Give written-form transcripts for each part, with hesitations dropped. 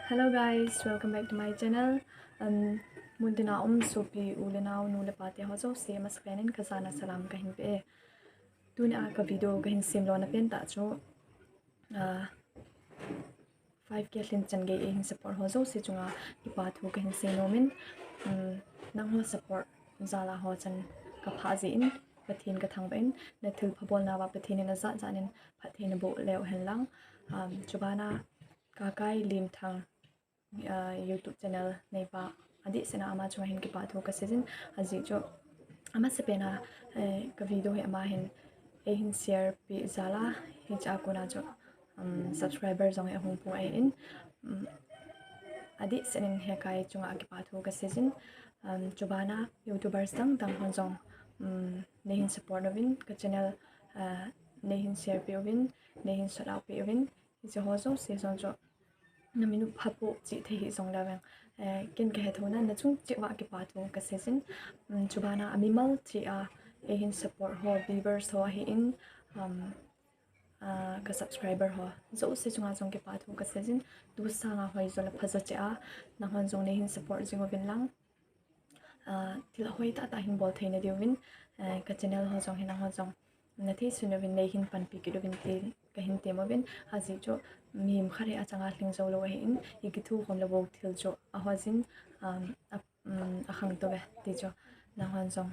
Hello guys, welcome back to my channel. Mundina sopi ulena nule pate hozo se mas kanin kasana salam kahin pe. Tuna ka video kahin simlo na pen ta cho 5K lin changei in support hozo se chunga ipa thu kahin se nomin nang ho support zala ho chan ka phaji in pathin ka thang ben na thil phabol na wa pathin na za zanin pathin bo leo henlang chubana ka kai lim thang YouTube channel nei pa adi sena ama chwa hin ki pa tho ka season aji cho ama se pena ka video he ama hin hin share pi zala hi cha ko na cho subscriber jong e hung pu ai in adi senin he kai chunga ki pa tho ka season chubana YouTubers tang tang hon jong nei hin support novin ka channel nei hin share pi ovin nei hin shout out pi ovin hi ho zo se zo cho na minu phapo chi the hi song lawang ken ka hethona na chung chewa ki pa thu ka season chubana animal chi a hin support ho viewers ho hi in ka subscriber ho zo se chunga jong ki pa thu ka season du sa nga hoi zo la phaza cha na hon jong ne hin support jingo bin lang til hoi ta hin bol theina diwin ka channel ho jong hina ho jong na thi sunovin nei hin pan pi ki dovin tin ka hin temobin haji cho mim khare achanga hling zo lo in ikithu khom lo bok thil cho ahwajin akhang to be ti cho na hon jong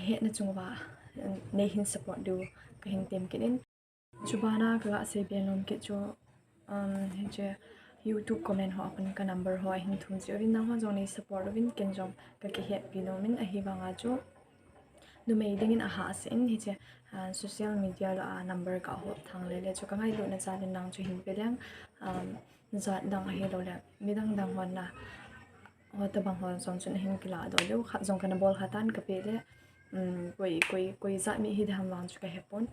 he na chungwa nei hin support du ka hin tem kinin chubana ka se benom ke cho he che YouTube comment ho apun ka number ho hin thum chi rin na hon jong nei support win ken jong ka ke he pinomin a hi wanga cho nu mei dingin a ha sin hi che social media la number ka ho thang le chu ka ngai lo na cha den nang chu hin peleng zat dang a he lo le midang dang hon na ho ta bang hon song chun hin kila do le kha jong kana bol khatan ka pe le koi za mi hi dham wang chu ka hepon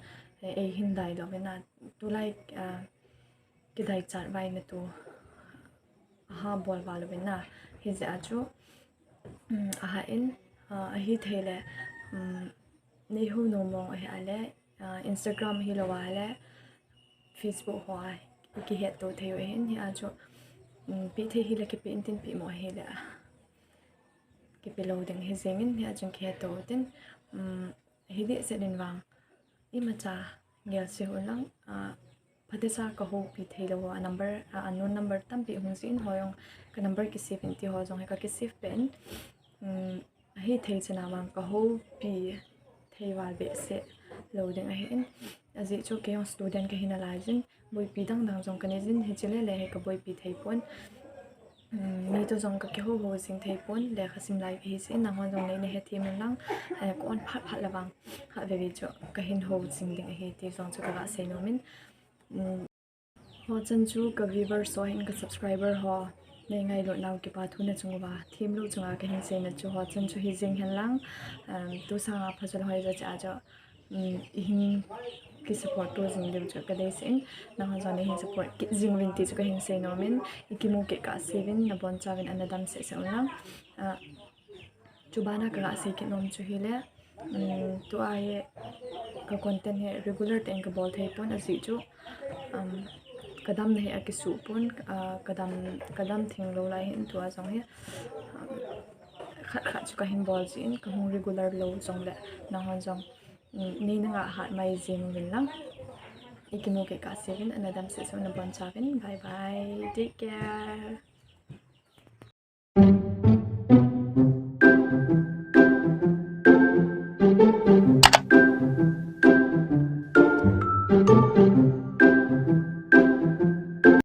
e hin dai do na tu like ki dai chat vai na tu ha bol wal be na hi za chu a ha in a hi thele nei hu no mong he ale Instagram hi lo wale Facebook ho ai ki het to theu hen hi a cho pi the hi la ki pe tin pi mo he la ki pe lo ding he zengin hi a chung ki het to tin hi de se din wang I ma cha ngel se ho lang phate sa ka ho pi thei lo a number unknown number tam pi hung sin hoyong ka number ki 70 ho jong ka ki save pen hi thei chana wang ka ho pi thei wal be se loading a hin aji cho ke student ka hina lajin boi pi dang dang jong kane jin hi chele le he ka boi pi thei pon mi to jong ka ke ho ho sing thei pon le khasim lai hi se na hon jong nei ne he thim lang ko on phat phat lawang ha ve cho ka hin ho sing ding he ti jong chu ka se no min ho chan chu ka viewer so hin ka subscriber ho nei ngai lo naw ki pa thuna chungwa thim lu chunga ka hin se na chu ho chan chu hi jing hen lang tu sa nga phajal hoi ja cha jo hin ki support to jing le chu ka dei sin na ha jane hin support ki jing win ti chu ka hin se no min ikimu ke ka sevin na bon chavin anadam se se lang chubana ka se ki nom chu hi le tu ai ka content he regular ten ka bol thei pon asi chu kadam nahi a ki su pon kadam thing lo lai hin tu a jong he khat khat chu ka hin bol jin ka hung regular lo jong le na hon jong ni na nga hat mai jing win lang ikimu ke ka sevin anadam se so na bon chavin bye bye take care